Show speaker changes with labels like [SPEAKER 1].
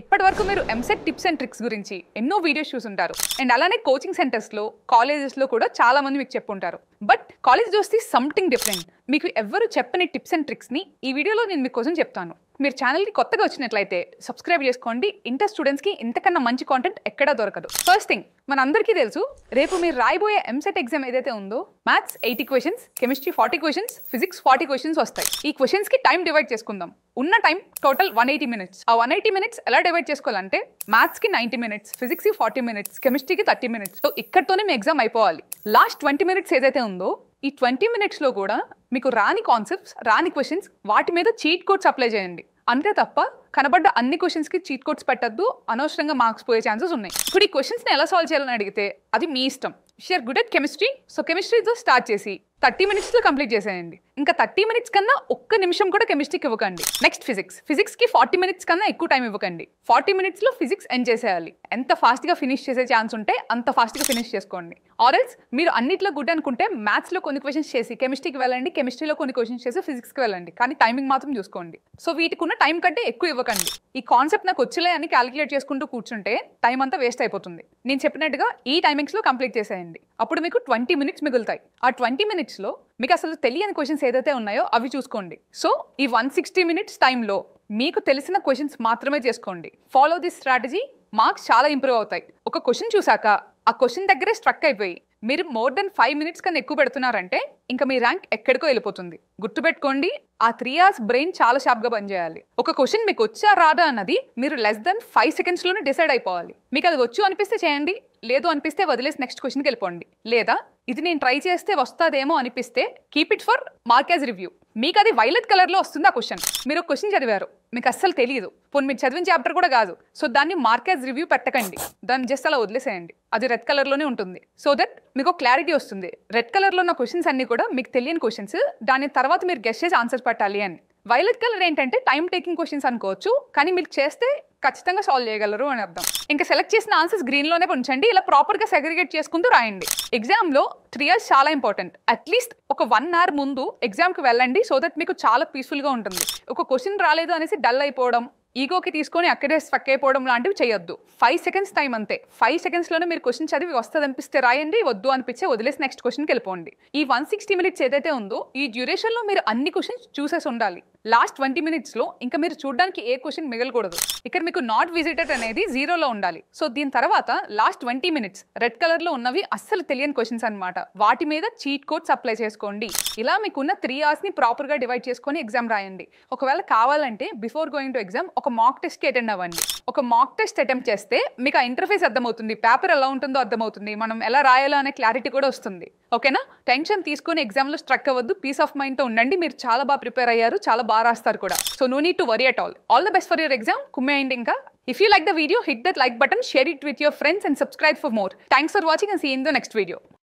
[SPEAKER 1] ఇప్పటివరకు మీరు EAMCET tips and tricks గురించి ఎన్నో వీడియోస్ చూసుంటారు అండ్ అలానే కోచింగ్ సెంటర్స్లో కాలేజెస్లో కూడా చాలా మంది మీకు చెప్పుంటారు. బట్ కాలేజ్ చూస్తే సంథింగ్ డిఫరెంట్. మీకు ఎవ్వరు చెప్పని టిప్స్ అండ్ ట్రిక్స్ని ఈ వీడియోలో నేను మీకోసం చెప్తాను. మీరు ఛానల్కి కొత్తగా వచ్చినట్లయితే సబ్స్క్రైబ్ చేసుకోండి. ఇంటర్ స్టూడెంట్స్కి ఇంతకన్నా మంచి కాంటెంట్ ఎక్కడా దొరకదు. ఫస్ట్ థింగ్, మనందరికీ తెలుసు, రేపు మీరు రాయబోయే ఎంసెట్ ఎగ్జామ్ ఏదైతే ఉందో maths 80 questions, chemistry 40 questions, physics 40 questions వస్తాయి. ఈ క్వశ్చన్స్కి టైం డివైడ్ చేసుకుందాం. ఉన్న టైం టోటల్ 180 మినిట్స్. ఆ 180 మినిట్స్ ఎలా డివైడ్ చేసుకోవాలంటే మ్యాథ్స్కి 90 మినిట్స్, ఫిజిక్స్కి 40 మినిట్స్, కెమిస్ట్రీకి 30 మినిట్స్. సో ఇక్కడతోనే మీ ఎగ్జామ్ అయిపోవాలి. లాస్ట్ 20 మినిట్స్ ఏదైతే ఉందో ఈ 20 మినిట్స్లో కూడా మీకు రాని కాన్సెప్ట్స్, రాని క్వశ్చన్స్, వాటి మీద చీట్ కోడ్స్ అప్లై చేయండి. అంతే తప్ప కనబడ్డ అన్ని క్వశ్చన్స్కి చీట్ కోడ్స్ పెట్టద్దు. అనవసరంగా మార్క్స్ పోయే ఛాన్సెస్ ఉన్నాయి. ఇప్పుడు ఈ క్వశ్చన్స్ని ఎలా సాల్వ్ చేయాలని అడిగితే అది మీ ఇష్టం. Sure good at chemistry, so కెమిస్ట్రీతో స్టార్ట్ చేసి 30 మినిట్స్లో కంప్లీట్ చేసేయండి. ఇంకా 30 మినిట్స్ కన్నా ఒక్క నిమిషం కూడా కెమిస్ట్రీకి ఇవ్వకండి. నెక్స్ట్ ఫిజిక్స్కి 40 మినిట్స్ కన్నా ఎక్కువ టైం ఇవ్వకండి. 40 మినిట్స్లో ఫిజిక్స్ ఎండ్ చేసేయాలి. ఎంత ఫాస్ట్గా ఫినిష్ చేసే ఛాన్స్ ఉంటే అంత ఫాస్ట్గా ఫినిష్ చేసుకోండి. ఆర్ఎల్స్ మీరు అన్నిట్లో గుడ్ అనుకుంటే మ్యాథ్స్లో కొన్ని క్వశ్చన్స్ చేసి కెమిస్ట్రీకి వెళ్ళండి, కెమిస్ట్రీలో కొన్ని క్వశ్చన్స్ చేసి ఫిజిక్స్కి వెళ్ళండి. కానీ టైమింగ్ మాత్రం చూసుకోండి. సో వీటికి ఉన్న టైం కంటే ఎక్కువ ఇవ్వకండి. ఈ కాన్సెప్ట్ నాకు వచ్చలే అని క్యాలిక్యులేట్ చేసుకుంటూ కూర్చుంటే టైం అంతా వేస్ట్ అయిపోతుంది. నేను చెప్పినట్టుగా ఈ టైమింగ్స్లో కంప్లీట్ చేసేయండి. అప్పుడు మీకు 20 మినిట్స్ మిగులుతాయి. ఆ 20 మినిట్స్లో మీకు అసలు తెలియని క్వశ్చన్స్ ఏదైతే ఉన్నాయో అవి చూసుకోండి. సో ఈ 160 మినిట్స్ టైంలో మీకు తెలిసిన క్వశ్చన్స్ మాత్రమే చేసుకోండి. ఫాలో దిస్ స్ట్రాటజీ, మార్క్స్ చాలా ఇంప్రూవ్ అవుతాయి. ఒక క్వశ్చన్ చూసాక ఆ క్వశ్చన్ దగ్గరే స్ట్రక్ అయిపోయి మీరు మోర్ దెన్ 5 మినిట్స్ కన్నా ఎక్కువ పెడుతున్నారంటే ఇంకా మీ ర్యాంక్ ఎక్కడికో వెళ్ళిపోతుంది. గుర్తుపెట్టుకోండి, ఆ 3 hours బ్రెయిన్ చాలా షార్ప్గా పనిచేయాలి. ఒక క్వశ్చన్ మీకు వచ్చా రాదా అన్నది మీరు less than 5 secondsలోనే డిసైడ్ అయిపోవాలి. మీకు అది వచ్చు అనిపిస్తే చేయండి, లేదు అనిపిస్తే వదిలేసి నెక్స్ట్ క్వశ్చన్కి వెళ్ళిపోండి. లేదా ఇది నేను ట్రై చేస్తే వస్తుందేమో అనిపిస్తే keep it for mark as review. మీకు అది వైలెట్ కలర్లో వస్తుంది ఆ క్వశ్చన్. మీరు ఒక క్వశ్చన్ చదివారు, మీకు అస్సలు తెలియదు, పోనీ మీరు చదివిన చాప్టర్ కూడా కాదు. సో దాన్ని మార్క్ యాజ్ రివ్యూ పెట్టకండి, దాన్ని జస్ట్ అలా వదిలేసేయండి. అది రెడ్ కలర్లోనే ఉంటుంది. సో దట్ మీకు క్లారిటీ వస్తుంది. రెడ్ కలర్లో ఉన్న క్వశ్చన్స్ అన్ని కూడా మీకు తెలియని క్వశ్చన్స్, దాని తర్వాత మీరు గెస్ చేసి ఆన్సర్స్ పెట్టాలి అని. వైలెట్ కలర్ ఏంటంటే టైం టేకింగ్ క్వశ్చన్స్ అనుకోవచ్చు, కానీ మీరు చేస్తే ఖచ్చితంగా సాల్వ్ చేయగలరు అని అర్థం. ఇంకా సెలెక్ట్ చేసిన ఆన్సర్స్ గ్రీన్లోనే ఉంచండి. ఇలా ప్రాపర్గా సెగ్రిగేట్ చేసుకుంటూ రాయండి. ఎగ్జామ్లో 3 hours చాలా ఇంపార్టెంట్. అట్లీస్ట్ ఒక 1 hour ముందు ఎగ్జామ్కి వెళ్ళండి. సో దట్ మీకు చాలా పీస్ఫుల్గా ఉంటుంది. ఒక క్వశ్చన్ రాలేదు అనేసి డల్ అయిపోవడం, ఈగోకి తీసుకొని అక్కడే స్టక్ అయిపోవడం లాంటివి చేయొద్దు. 5 seconds టైం అంతే. 5 secondsలోనే మీరు క్వశ్చన్ చదివి వస్తుంది అనిపిస్తే రాయండి, వద్దు అనిపిస్తే వదిలేసి నెక్స్ట్ క్వశ్చన్కి వెళ్ళిపోండి. ఈ 160 మినిట్స్ ఏదైతే ఉందో ఈ డ్యూరేషన్లో మీరు అన్ని క్వశ్చన్స్ చూసేసి ఉండాలి. లాస్ట్ 20 మినిట్స్లో ఇంకా మీరు చూడడానికి ఏ క్వశ్చన్ మిగలకూడదు. ఇక్కడ మీకు నాట్ విజిటెడ్ అనేది 0లో ఉండాలి. సో దీని తర్వాత లాస్ట్ 20 మినిట్స్ రెడ్ కలర్లో ఉన్నవి అస్సలు తెలియని క్వశ్చన్స్ అనమాట. వాటి మీద చీట్ కోడ్స్ అప్లై చేసుకోండి. ఇలా మీకున్న 3 hours ప్రాపర్గా డివైడ్ చేసుకొని ఎగ్జామ్ రాయండి. ఒకవేళ కావాలంటే బిఫోర్ గోయింగ్ టు ఎగ్జామ్ ఒక మాక్ టెస్ట్కి అటెండ్ అవ్వండి. ఒక మాక్ టెస్ట్ అటెంప్ట్ చేస్తే మీకు ఆ ఇంటర్ఫేస్ అర్థమవుతుంది, పేపర్ ఎలా ఉంటుందో అర్థమవుతుంది, మనం ఎలా రాయాలో అనే క్లారిటీ కూడా వస్తుంది. ఓకేనా? టెన్షన్ తీసుకొని ఎగ్జామ్లో స్ట్రక్ అవ్వద్దు. పీస్ ఆఫ్ మైండ్తో ఉండండి. మీరు చాలా బాగా ప్రిపేర్ అయ్యారు, చాలా బాగా రాస్తారు కూడా. So no need to worry at all. All the best for your exam. కుమ్మేయండి ఇంకా. If you like the video, hit that like button, share it with your friends and subscribe for more. Thanks for watching and see you in the next video.